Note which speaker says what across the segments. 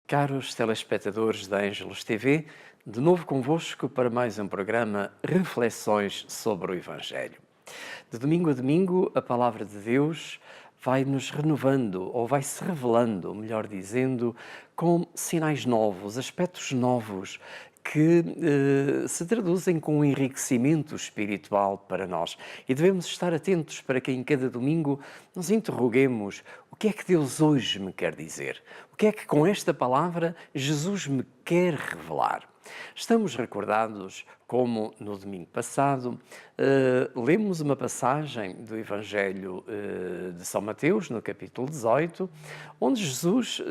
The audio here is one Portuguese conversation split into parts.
Speaker 1: Caros telespectadores da Ângelos TV, de novo convosco para mais um programa Reflexões sobre o Evangelho. De domingo a domingo, a Palavra de Deus vai nos renovando, ou vai se revelando, melhor dizendo, com sinais novos, aspectos novos, que se traduzem com um enriquecimento espiritual para nós. E devemos estar atentos para que em cada domingo nos interroguemos: o que é que Deus hoje me quer dizer? O que é que com esta palavra Jesus me quer revelar? Estamos recordados como no domingo passado lemos uma passagem do Evangelho de São Mateus, no capítulo 18, onde Jesus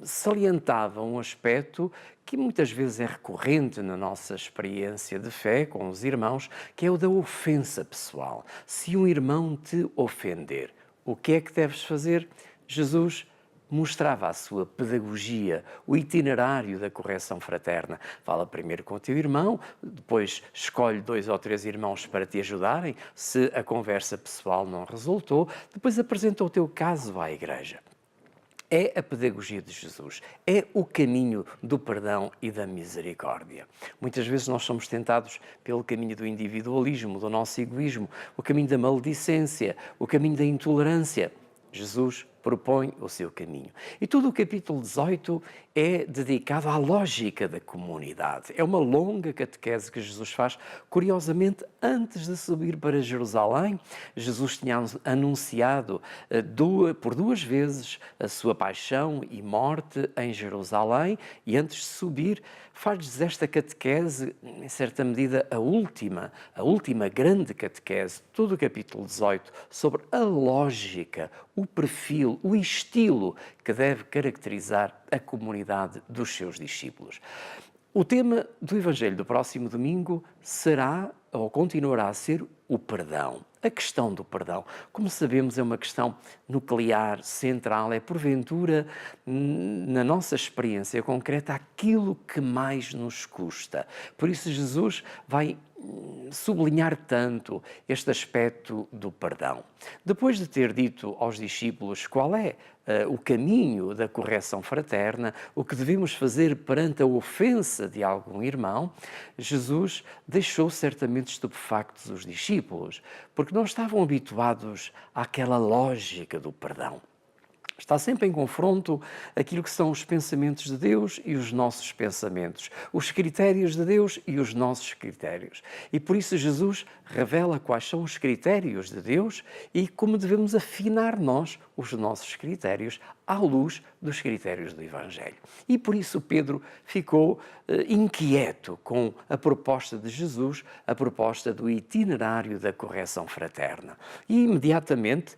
Speaker 1: salientava um aspecto que muitas vezes é recorrente na nossa experiência de fé com os irmãos, que é o da ofensa pessoal. Se um irmão te ofender, o que é que deves fazer? Jesus mostrava a sua pedagogia, o itinerário da correção fraterna. Fala primeiro com o teu irmão, depois escolhe 2 ou 3 irmãos para te ajudarem, se a conversa pessoal não resultou, depois apresenta o teu caso à igreja. É a pedagogia de Jesus, é o caminho do perdão e da misericórdia. Muitas vezes nós somos tentados pelo caminho do individualismo, do nosso egoísmo, o caminho da maledicência, o caminho da intolerância. Jesus propõe o seu caminho. E todo o capítulo 18 é dedicado à lógica da comunidade. É uma longa catequese que Jesus faz. Curiosamente, antes de subir para Jerusalém, Jesus tinha anunciado por 2 vezes a sua paixão e morte em Jerusalém, e antes de subir, faz-lhes esta catequese, em certa medida, a última grande catequese, todo o capítulo 18, sobre a lógica, o perfil, o estilo que deve caracterizar a comunidade dos seus discípulos. O tema do Evangelho do próximo domingo será, ou continuará a ser, o perdão. A questão do perdão, como sabemos, é uma questão nuclear, central, é porventura, na nossa experiência concreta, aquilo que mais nos custa. Por isso Jesus vai sublinhar tanto este aspecto do perdão. Depois de ter dito aos discípulos qual é o caminho da correção fraterna, o que devemos fazer perante a ofensa de algum irmão, Jesus deixou certamente estupefactos os discípulos, porque não estavam habituados àquela lógica do perdão. Está sempre em confronto aquilo que são os pensamentos de Deus e os nossos pensamentos, os critérios de Deus e os nossos critérios. E por isso Jesus revela quais são os critérios de Deus e como devemos afinar nós os nossos critérios à luz dos critérios do Evangelho. E por isso Pedro ficou inquieto com a proposta de Jesus, a proposta do itinerário da correção fraterna. E imediatamente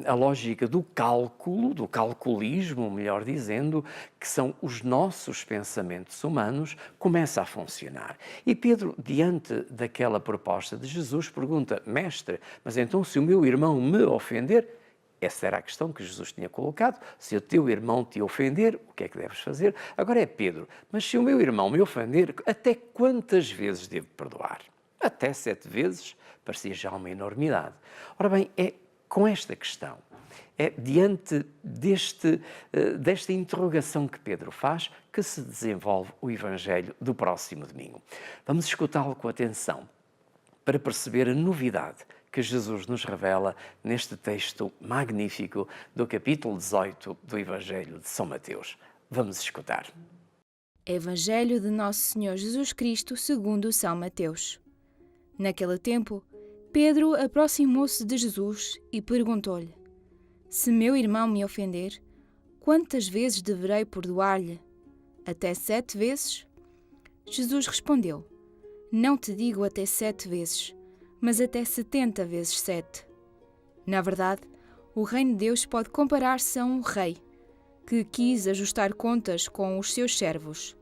Speaker 1: a lógica do cálculo, do calculismo, melhor dizendo, que são os nossos pensamentos humanos, começa a funcionar. E Pedro, diante daquela proposta de Jesus, pergunta: Mestre, mas então se o meu irmão me ofender? Essa era a questão que Jesus tinha colocado. Se o teu irmão te ofender, o que é que deves fazer? Agora é Pedro: mas se o meu irmão me ofender, até quantas vezes devo perdoar? Até 7 vezes? Parecia já uma enormidade. Ora bem, é com esta questão, é diante desta interrogação que Pedro faz, que se desenvolve o Evangelho do próximo domingo. Vamos escutá-lo com atenção para perceber a novidade que Jesus nos revela neste texto magnífico do capítulo 18 do Evangelho de São Mateus. Vamos escutar.
Speaker 2: Evangelho de Nosso Senhor Jesus Cristo segundo São Mateus. Naquele tempo, Pedro aproximou-se de Jesus e perguntou-lhe: Se meu irmão me ofender, quantas vezes deverei perdoar-lhe? Até 7 vezes? Jesus respondeu: Não te digo até 7 vezes, mas até 70 vezes 7. Na verdade, o reino de Deus pode comparar-se a um rei que quis ajustar contas com os seus servos.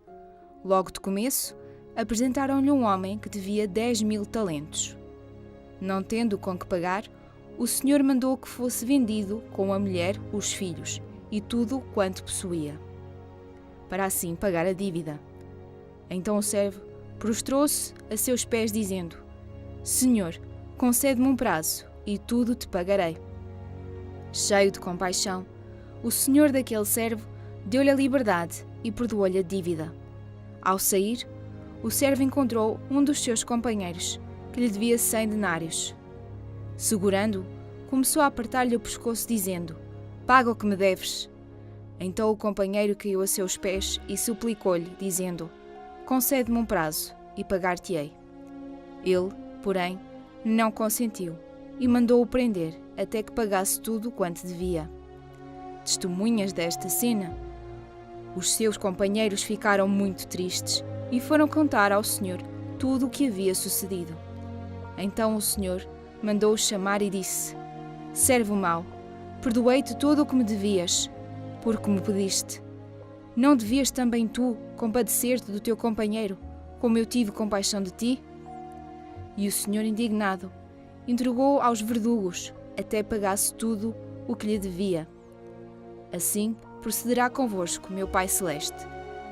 Speaker 2: Logo de começo, apresentaram-lhe um homem que devia 10.000 talentos. Não tendo com que pagar, o Senhor mandou que fosse vendido com a mulher, os filhos e tudo quanto possuía, para assim pagar a dívida. Então o servo prostrou-se a seus pés, dizendo: Senhor, concede-me um prazo e tudo te pagarei. Cheio de compaixão, o senhor daquele servo Deu-lhe a liberdade e perdoou-lhe a dívida. Ao sair, o servo encontrou um dos seus companheiros, que lhe devia 100 denários. Segurando-o, começou a apertar-lhe o pescoço, dizendo: "Paga o que me deves." Então o companheiro caiu a seus pés e suplicou-lhe, dizendo: "Concede-me um prazo e pagar-te-ei." Ele, porém, não consentiu e mandou-o prender até que pagasse tudo quanto devia. Testemunhas desta cena, os seus companheiros ficaram muito tristes e foram contar ao Senhor tudo o que havia sucedido. Então o Senhor mandou-o chamar e disse: "Servo mau, perdoei-te tudo o que me devias, porque me pediste. Não devias também tu compadecer-te do teu companheiro, como eu tive compaixão de ti?" E o Senhor, indignado, entregou-o aos verdugos, até pagasse tudo o que lhe devia. Assim procederá convosco, meu Pai Celeste,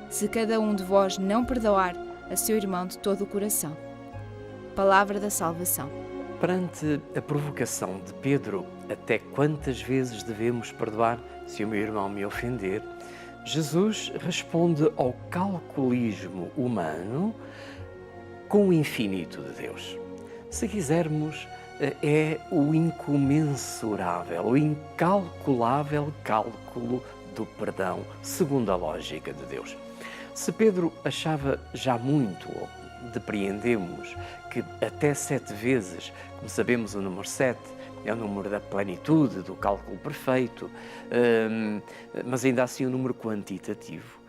Speaker 2: se cada um de vós não perdoar a seu irmão de todo o coração. Palavra da salvação.
Speaker 1: Perante a provocação de Pedro, até quantas vezes devemos perdoar se o meu irmão me ofender, Jesus responde ao calculismo humano com o infinito de Deus. Se quisermos, é o incomensurável, o incalculável cálculo do perdão, segundo a lógica de Deus. Se Pedro achava já muito, ou depreendemos que até 7 vezes, como sabemos o número 7, é o número da plenitude, do cálculo perfeito, mas ainda assim um número quantitativo.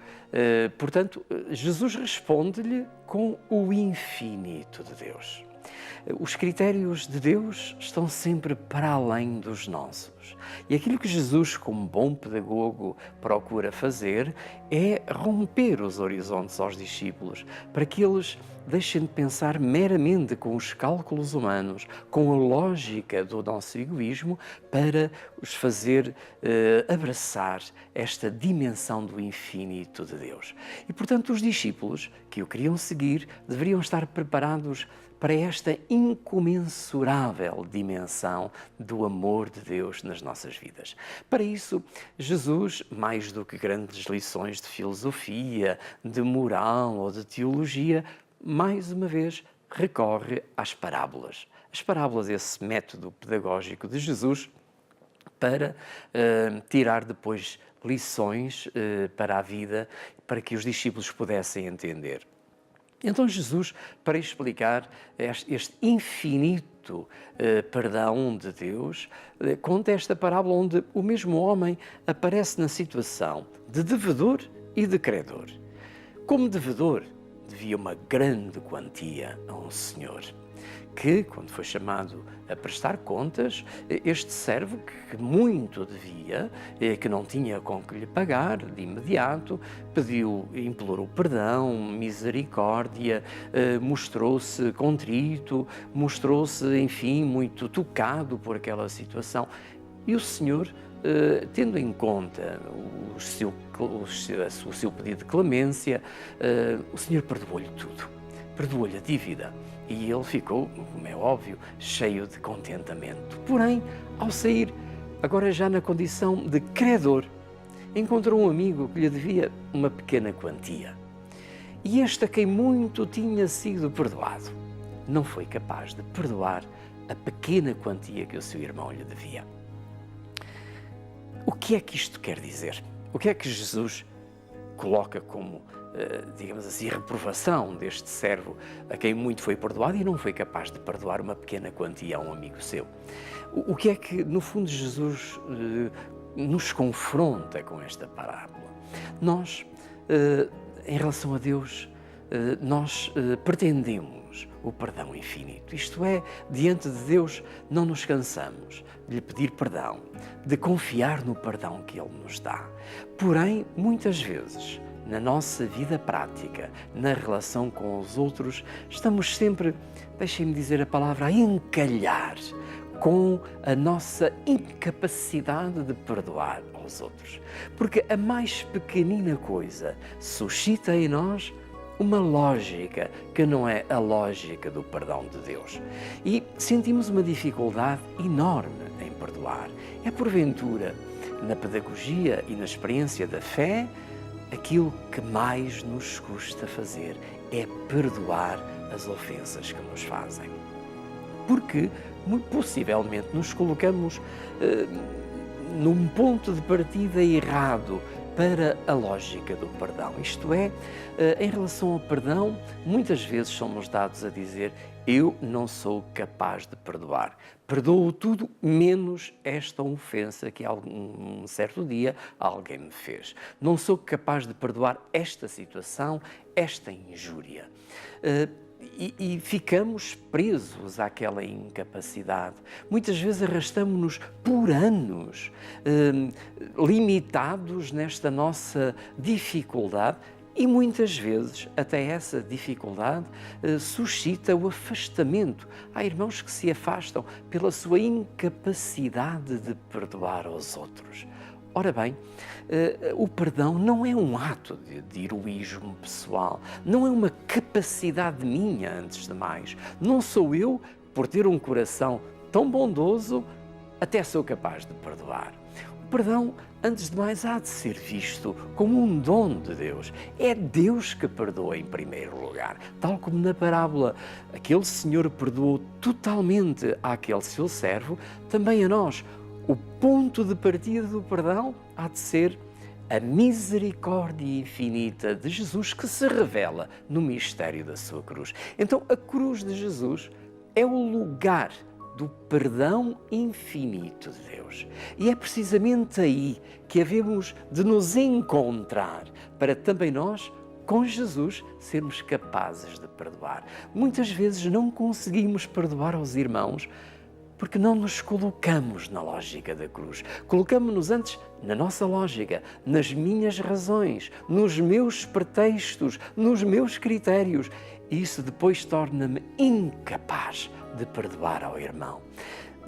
Speaker 1: Portanto, Jesus responde-lhe com o infinito de Deus. Os critérios de Deus estão sempre para além dos nossos. E aquilo que Jesus, como bom pedagogo, procura fazer é romper os horizontes aos discípulos, para que eles deixem de pensar meramente com os cálculos humanos, com a lógica do nosso egoísmo, para os fazer abraçar esta dimensão do infinito de Deus. E, portanto, os discípulos que o queriam seguir deveriam estar preparados para esta incomensurável dimensão do amor de Deus nas nossas vidas. Para isso, Jesus, mais do que grandes lições de filosofia, de moral ou de teologia, mais uma vez recorre às parábolas. As parábolas, esse método pedagógico de Jesus para tirar depois lições para a vida, para que os discípulos pudessem entender. Então Jesus, para explicar este infinito perdão de Deus, conta esta parábola onde o mesmo homem aparece na situação de devedor e de credor. Como devedor, devia uma grande quantia a um senhor, que, quando foi chamado a prestar contas, este servo, que muito devia, que não tinha com que lhe pagar de imediato, implorou perdão, misericórdia, mostrou-se contrito, mostrou-se, enfim, muito tocado por aquela situação. E o Senhor, tendo em conta o seu pedido de clemência, o Senhor perdoou-lhe tudo, perdoou-lhe a dívida. E ele ficou, como é óbvio, cheio de contentamento. Porém, ao sair, agora já na condição de credor, encontrou um amigo que lhe devia uma pequena quantia. E este, a quem muito tinha sido perdoado, não foi capaz de perdoar a pequena quantia que o seu irmão lhe devia. O que é que isto quer dizer? O que é que Jesus coloca como, digamos assim, reprovação deste servo a quem muito foi perdoado e não foi capaz de perdoar uma pequena quantia a um amigo seu? O que é que, no fundo, Jesus nos confronta com esta parábola? Nós, em relação a Deus, nós pretendemos o perdão infinito. Isto é, diante de Deus não nos cansamos de lhe pedir perdão, de confiar no perdão que Ele nos dá. Porém, muitas vezes, na nossa vida prática, na relação com os outros, estamos sempre, deixem-me dizer a palavra, a encalhar com a nossa incapacidade de perdoar aos outros. Porque a mais pequenina coisa suscita em nós uma lógica que não é a lógica do perdão de Deus. E sentimos uma dificuldade enorme em perdoar. É porventura na pedagogia e na experiência da fé, aquilo que mais nos custa fazer é perdoar as ofensas que nos fazem. Porque, muito possivelmente, nos colocamos num ponto de partida errado para a lógica do perdão. Isto é, em relação ao perdão, muitas vezes somos dados a dizer: eu não sou capaz de perdoar. Perdoo tudo menos esta ofensa que um certo dia alguém me fez. Não sou capaz de perdoar esta situação, esta injúria. E ficamos presos àquela incapacidade. Muitas vezes arrastamos-nos por anos, limitados nesta nossa dificuldade, e muitas vezes até essa dificuldade suscita o afastamento. Há irmãos que se afastam pela sua incapacidade de perdoar aos outros. Ora bem, o perdão não é um ato de heroísmo pessoal, não é uma capacidade minha, antes de mais. Não sou eu, por ter um coração tão bondoso, até sou capaz de perdoar. O perdão, antes de mais, há de ser visto como um dom de Deus. É Deus que perdoa em primeiro lugar. Tal como na parábola, aquele Senhor perdoou totalmente àquele seu servo, também a nós. O ponto de partida do perdão há de ser a misericórdia infinita de Jesus que se revela no mistério da sua cruz. Então, a cruz de Jesus é o lugar do perdão infinito de Deus. E é precisamente aí que havemos de nos encontrar para também nós, com Jesus, sermos capazes de perdoar. Muitas vezes não conseguimos perdoar aos irmãos porque não nos colocamos na lógica da cruz. Colocamos-nos antes na nossa lógica, nas minhas razões, nos meus pretextos, nos meus critérios. E isso depois torna-me incapaz de perdoar ao irmão.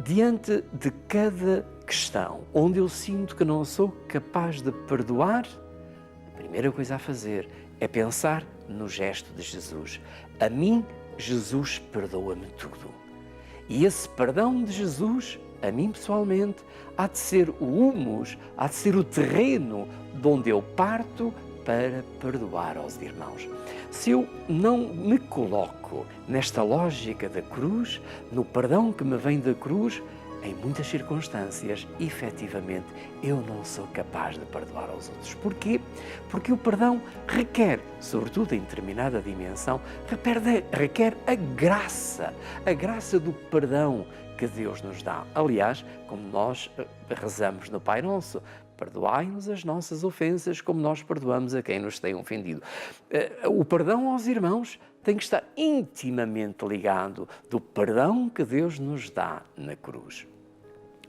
Speaker 1: Diante de cada questão onde eu sinto que não sou capaz de perdoar, a primeira coisa a fazer é pensar no gesto de Jesus. A mim, Jesus perdoa-me tudo. E esse perdão de Jesus, a mim pessoalmente, há de ser o humus, há de ser o terreno de onde eu parto para perdoar aos irmãos. Se eu não me coloco nesta lógica da cruz, no perdão que me vem da cruz, em muitas circunstâncias, efetivamente, eu não sou capaz de perdoar aos outros. Porquê? Porque o perdão requer, sobretudo em determinada dimensão, requer a graça do perdão que Deus nos dá. Aliás, como nós rezamos no Pai Nosso, perdoai-nos as nossas ofensas como nós perdoamos a quem nos tem ofendido. O perdão aos irmãos tem que estar intimamente ligado do perdão que Deus nos dá na cruz.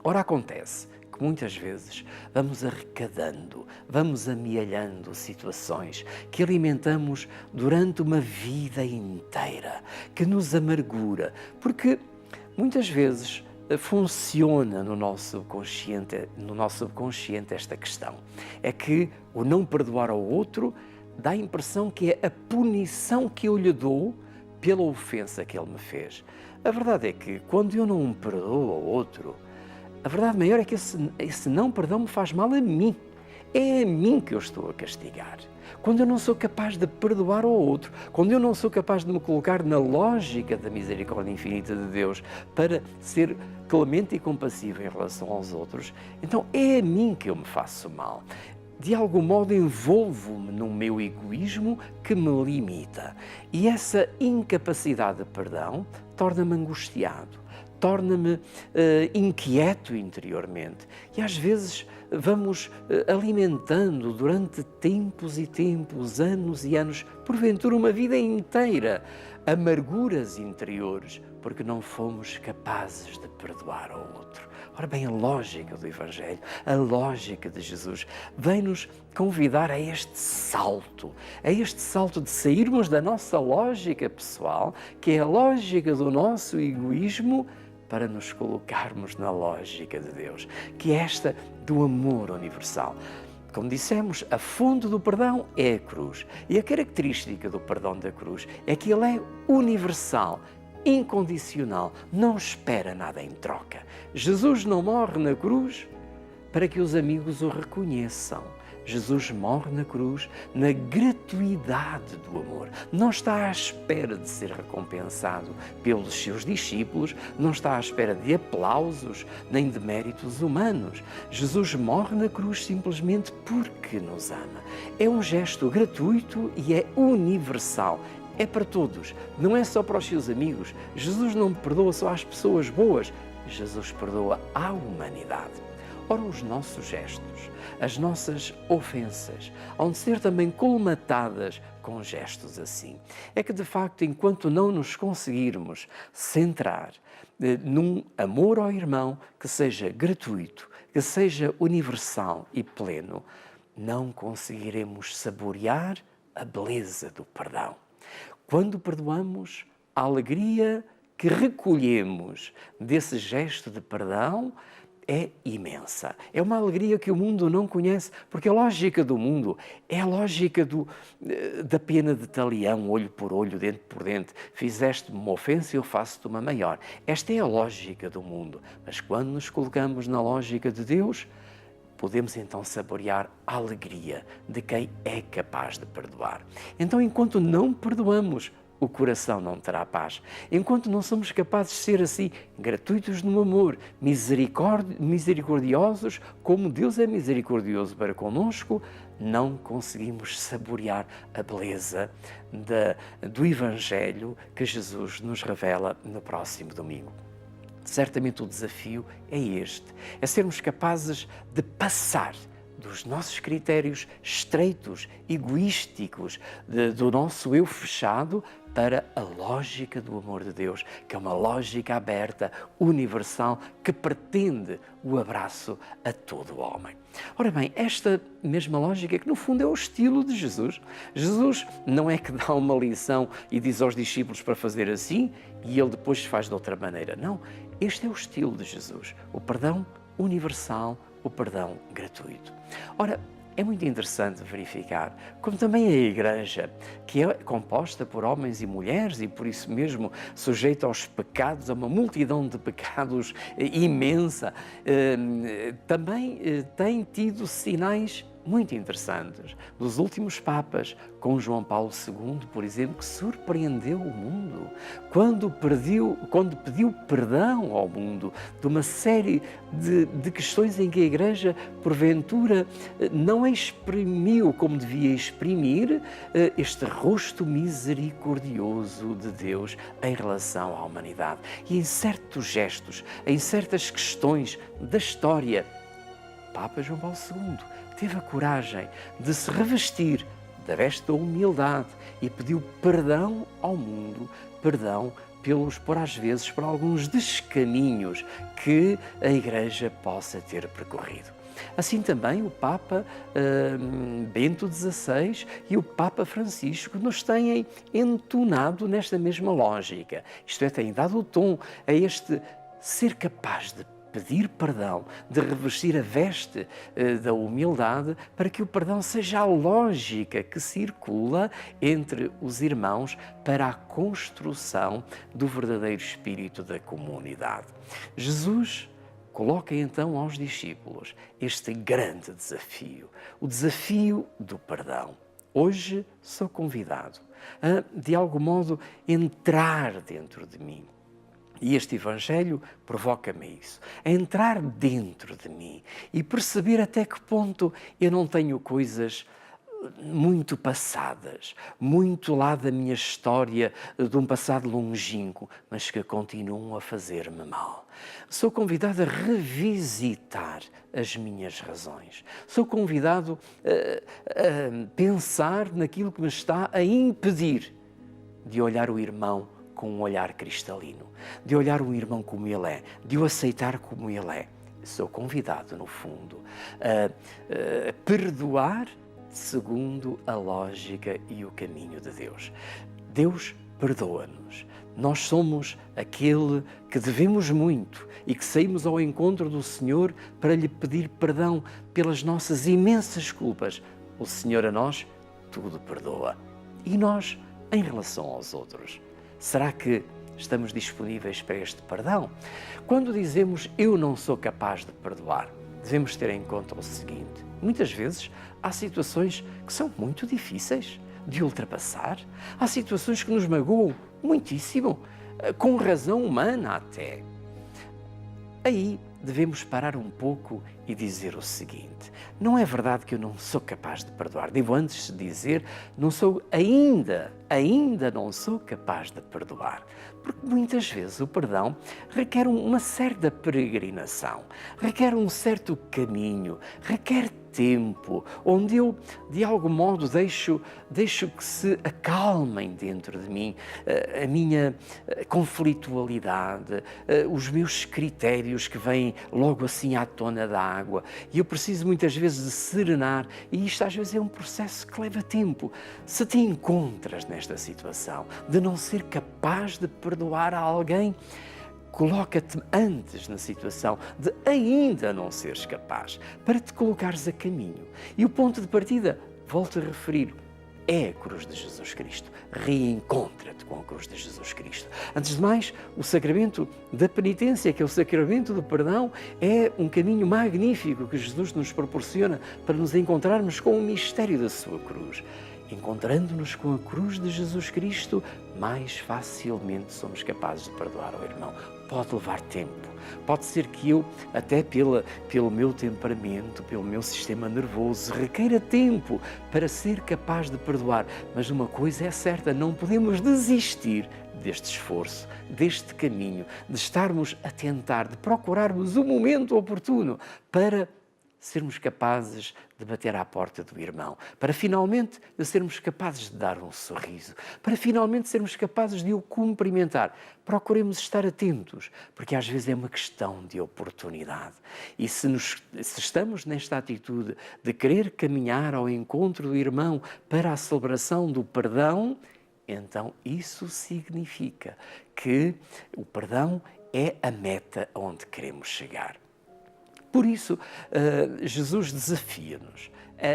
Speaker 1: Ora, acontece que muitas vezes vamos arrecadando, vamos amealhando situações que alimentamos durante uma vida inteira, que nos amargura, porque muitas vezes funciona no nosso subconsciente esta questão. É que o não perdoar ao outro dá a impressão que é a punição que eu lhe dou pela ofensa que ele me fez. A verdade é que quando eu não perdoo ao outro, a verdade maior é que esse não perdão me faz mal a mim. É a mim que eu estou a castigar. Quando eu não sou capaz de perdoar ao outro, quando eu não sou capaz de me colocar na lógica da misericórdia infinita de Deus para ser clemente e compassivo em relação aos outros, então é a mim que eu me faço mal. De algum modo envolvo-me no meu egoísmo que me limita. E essa incapacidade de perdão torna-me angustiado, torna-me inquieto interiormente. E às vezes vamos alimentando durante tempos e tempos, anos e anos, porventura uma vida inteira, amarguras interiores, porque não fomos capazes de perdoar ao outro. Ora bem, a lógica do Evangelho, a lógica de Jesus, vem-nos convidar a este salto de sairmos da nossa lógica pessoal, que é a lógica do nosso egoísmo, para nos colocarmos na lógica de Deus, que é esta do amor universal. Como dissemos, a fonte do perdão é a cruz. E a característica do perdão da cruz é que ele é universal, incondicional, não espera nada em troca. Jesus não morre na cruz para que os amigos o reconheçam. Jesus morre na cruz na gratuidade do amor. Não está à espera de ser recompensado pelos seus discípulos, não está à espera de aplausos nem de méritos humanos. Jesus morre na cruz simplesmente porque nos ama. É um gesto gratuito e é universal. É para todos, não é só para os seus amigos. Jesus não perdoa só às pessoas boas, Jesus perdoa à humanidade. Ora, os nossos gestos, as nossas ofensas, hão de ser também colmatadas com gestos assim. É que, de facto, enquanto não nos conseguirmos centrar num amor ao irmão que seja gratuito, que seja universal e pleno, não conseguiremos saborear a beleza do perdão. Quando perdoamos, a alegria que recolhemos desse gesto de perdão é imensa. É uma alegria que o mundo não conhece, porque a lógica do mundo é a lógica da pena de talião, olho por olho, dente por dente. Fizeste-me uma ofensa, eu faço-te uma maior. Esta é a lógica do mundo. Mas quando nos colocamos na lógica de Deus, podemos então saborear a alegria de quem é capaz de perdoar. Então, enquanto não perdoamos, o coração não terá paz. Enquanto não somos capazes de ser assim, gratuitos no amor, misericordiosos, como Deus é misericordioso para conosco, não conseguimos saborear a beleza do Evangelho que Jesus nos revela no próximo domingo. Certamente o desafio é este, é sermos capazes de passar dos nossos critérios estreitos, egoísticos, do nosso eu fechado, para a lógica do amor de Deus, que é uma lógica aberta, universal, que pretende o abraço a todo o homem. Ora bem, esta mesma lógica que no fundo é o estilo de Jesus. Jesus não é que dá uma lição e diz aos discípulos para fazer assim e ele depois faz de outra maneira. Não, este é o estilo de Jesus, o perdão universal, o perdão gratuito. Ora, é muito interessante verificar como também a Igreja, que é composta por homens e mulheres e por isso mesmo sujeita aos pecados, a uma multidão de pecados imensa, também tem tido sinais muito interessantes dos últimos papas, com João Paulo II, por exemplo, que surpreendeu o mundo quando pediu perdão ao mundo de uma série de questões em que a Igreja, porventura, não exprimiu como devia exprimir este rosto misericordioso de Deus em relação à humanidade. E em certos gestos, em certas questões da história, Papa João Paulo II teve a coragem de se revestir da veste da humildade e pediu perdão ao mundo, perdão por às vezes, por alguns descaminhos que a Igreja possa ter percorrido. Assim também o Papa Bento XVI e o Papa Francisco nos têm entonado nesta mesma lógica. Isto é, têm dado o tom a este ser capaz de pedir perdão, de revestir a veste da humildade, para que o perdão seja a lógica que circula entre os irmãos para a construção do verdadeiro espírito da comunidade. Jesus coloca então aos discípulos este grande desafio, o desafio do perdão. Hoje sou convidado a, de algum modo, entrar dentro de mim. E este Evangelho provoca-me isso, a entrar dentro de mim e perceber até que ponto eu não tenho coisas muito passadas, muito lá da minha história, de um passado longínquo, mas que continuam a fazer-me mal. Sou convidado a revisitar as minhas razões. Sou convidado a pensar naquilo que me está a impedir de olhar o irmão com um olhar cristalino, de olhar o irmão como ele é, de o aceitar como ele é. Sou convidado, no fundo, a perdoar segundo a lógica e o caminho de Deus. Deus perdoa-nos. Nós somos aquele que devemos muito e que saímos ao encontro do Senhor para lhe pedir perdão pelas nossas imensas culpas. O Senhor a nós tudo perdoa. E nós, em relação aos outros, será que estamos disponíveis para este perdão? Quando dizemos eu não sou capaz de perdoar, devemos ter em conta o seguinte: muitas vezes há situações que são muito difíceis de ultrapassar, há situações que nos magoam muitíssimo, com razão humana até. Aí devemos parar um pouco e dizer o seguinte: não é verdade que eu não sou capaz de perdoar. Devo antes dizer, não sou ainda não sou capaz de perdoar. Porque muitas vezes o perdão requer uma certa peregrinação, requer um certo caminho, requer tempo, onde eu, de algum modo, deixo que se acalmem dentro de mim a minha conflitualidade, os meus critérios que vêm logo assim à tona da água. E eu preciso muitas vezes de serenar, e isto às vezes é um processo que leva tempo. Se te encontras nesta situação de não ser capaz de perdoar a alguém, coloca-te antes na situação de ainda não seres capaz, para te colocares a caminho. E o ponto de partida, volto a referir, é a cruz de Jesus Cristo. Reencontra-te com a cruz de Jesus Cristo. Antes de mais, o sacramento da penitência, que é o sacramento do perdão, é um caminho magnífico que Jesus nos proporciona para nos encontrarmos com o mistério da sua cruz. Encontrando-nos com a cruz de Jesus Cristo, mais facilmente somos capazes de perdoar ao irmão. Pode levar tempo. Pode ser que eu, até pelo meu temperamento, pelo meu sistema nervoso, requeira tempo para ser capaz de perdoar. Mas uma coisa é certa, não podemos desistir deste esforço, deste caminho, de estarmos a tentar, de procurarmos o momento oportuno para sermos capazes de bater à porta do irmão, para finalmente sermos capazes de dar um sorriso, para finalmente sermos capazes de o cumprimentar. Procuremos estar atentos, porque às vezes é uma questão de oportunidade. E se estamos nesta atitude de querer caminhar ao encontro do irmão para a celebração do perdão, então isso significa que o perdão é a meta onde queremos chegar. Por isso, Jesus desafia-nos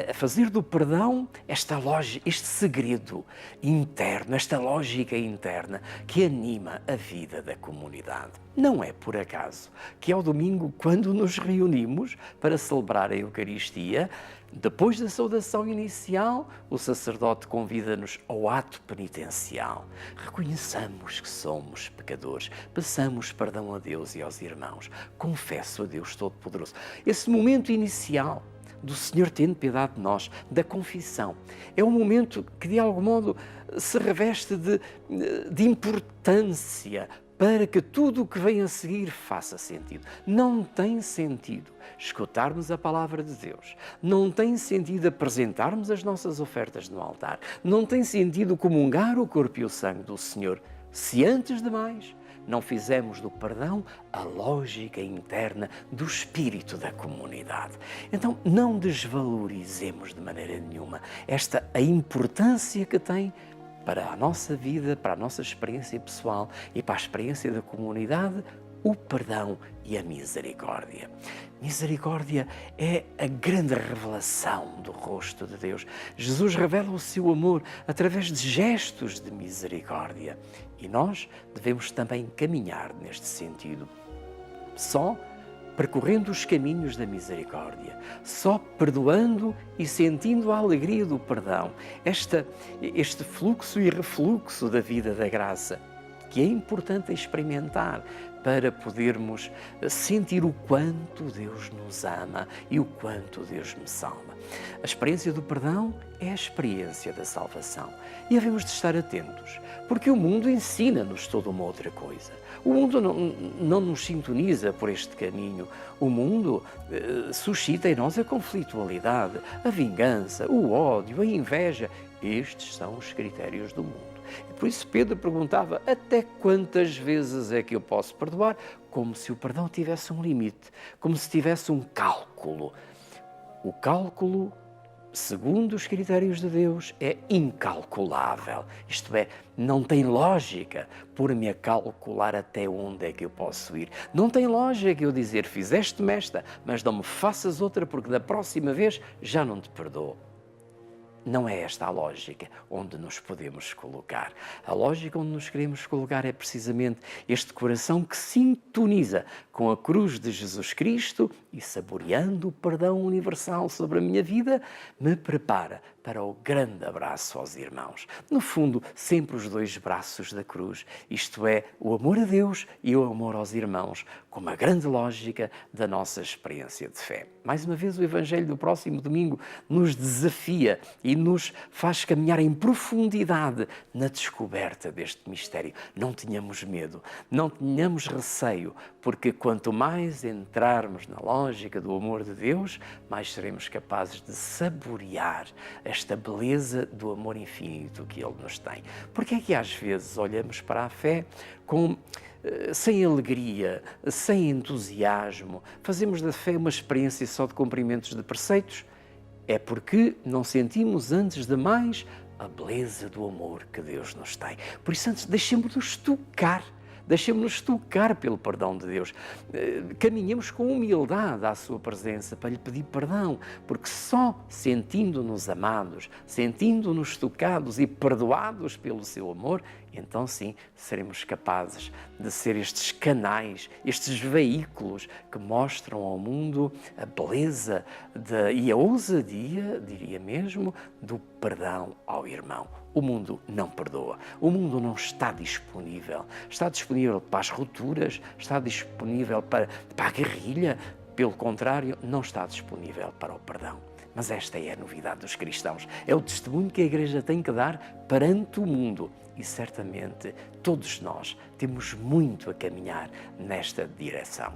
Speaker 1: a fazer do perdão esta lógica, este segredo interno, esta lógica interna que anima a vida da comunidade. Não é por acaso que ao domingo, quando nos reunimos para celebrar a Eucaristia, depois da saudação inicial, o sacerdote convida-nos ao ato penitencial. Reconheçamos que somos pecadores, peçamos perdão a Deus e aos irmãos. Confesso a Deus Todo-Poderoso. Esse momento inicial do Senhor tendo piedade de nós, da confissão, é um momento que de algum modo se reveste de importância para que tudo o que vem a seguir faça sentido. Não tem sentido escutarmos a palavra de Deus, não tem sentido apresentarmos as nossas ofertas no altar, não tem sentido comungar o corpo e o sangue do Senhor, se antes de mais não fizemos do perdão a lógica interna do espírito da comunidade. Então não desvalorizemos de maneira nenhuma a importância que tem para a nossa vida, para a nossa experiência pessoal e para a experiência da comunidade, o perdão e a misericórdia. Misericórdia é a grande revelação do rosto de Deus. Jesus revela o seu amor através de gestos de misericórdia. E nós devemos também caminhar neste sentido. Só percorrendo os caminhos da misericórdia, só perdoando e sentindo a alegria do perdão, este fluxo e refluxo da vida da graça, que é importante experimentar para podermos sentir o quanto Deus nos ama e o quanto Deus nos salva. A experiência do perdão é a experiência da salvação. E havemos de estar atentos, porque o mundo ensina-nos toda uma outra coisa. O mundo não nos sintoniza por este caminho. O mundo suscita em nós a conflitualidade, a vingança, o ódio, a inveja. Estes são os critérios do mundo. E por isso Pedro perguntava: até quantas vezes é que eu posso perdoar? Como se o perdão tivesse um limite, como se tivesse um cálculo. O cálculo, segundo os critérios de Deus, é incalculável. Isto é, não tem lógica pôr-me a calcular até onde é que eu posso ir. Não tem lógica eu dizer: fizeste-me esta, mas não me faças outra, porque da próxima vez já não te perdoo. Não é esta a lógica onde nos podemos colocar. A lógica onde nos queremos colocar é precisamente este coração que sintoniza com a cruz de Jesus Cristo e saboreando o perdão universal sobre a minha vida, me prepara para o grande abraço aos irmãos. No fundo, sempre os dois braços da cruz, isto é, o amor a Deus e o amor aos irmãos, como a grande lógica da nossa experiência de fé. Mais uma vez, o Evangelho do próximo domingo nos desafia e nos faz caminhar em profundidade na descoberta deste mistério. Não tenhamos medo, não tenhamos receio, porque quanto mais entrarmos na lógica do amor de Deus, mais seremos capazes de saborear esta beleza do amor infinito que Ele nos tem. Porque é que às vezes olhamos para a fé sem alegria, sem entusiasmo, fazemos da fé uma experiência só de cumprimentos de preceitos? É porque não sentimos antes de mais a beleza do amor que Deus nos tem. Por isso, antes, deixemos-nos tocar. Deixemos-nos tocar pelo perdão de Deus. Caminhemos com humildade à sua presença para lhe pedir perdão, porque só sentindo-nos amados, sentindo-nos tocados e perdoados pelo seu amor, então sim, seremos capazes de ser estes canais, estes veículos que mostram ao mundo a beleza e a ousadia, diria mesmo, do perdão ao irmão. O mundo não perdoa, o mundo não está disponível. Está disponível para as rupturas, está disponível para a guerrilha, pelo contrário, não está disponível para o perdão. Mas esta é a novidade dos cristãos, é o testemunho que a Igreja tem que dar perante o mundo. E certamente todos nós temos muito a caminhar nesta direção.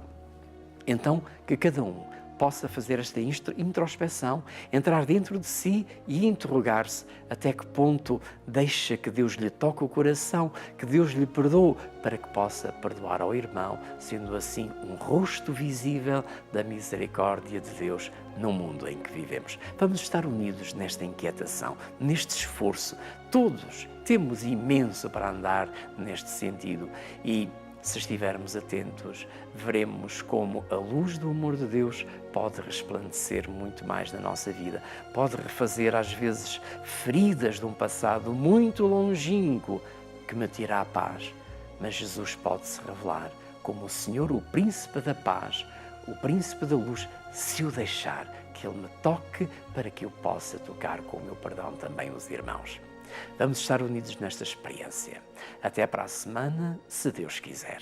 Speaker 1: Então, que cada um possa fazer esta introspeção, entrar dentro de si e interrogar-se até que ponto deixa que Deus lhe toque o coração, que Deus lhe perdoe, para que possa perdoar ao irmão, sendo assim um rosto visível da misericórdia de Deus no mundo em que vivemos. Vamos estar unidos nesta inquietação, neste esforço. Todos temos imenso para andar neste sentido e, se estivermos atentos, veremos como a luz do amor de Deus pode resplandecer muito mais na nossa vida, pode refazer às vezes feridas de um passado muito longínquo que me tira a paz, mas Jesus pode se revelar como o Senhor, o Príncipe da Paz, o Príncipe da Luz, se o deixar que Ele me toque para que eu possa tocar com o meu perdão também os irmãos. Vamos estar unidos nesta experiência. Até para a semana, se Deus quiser.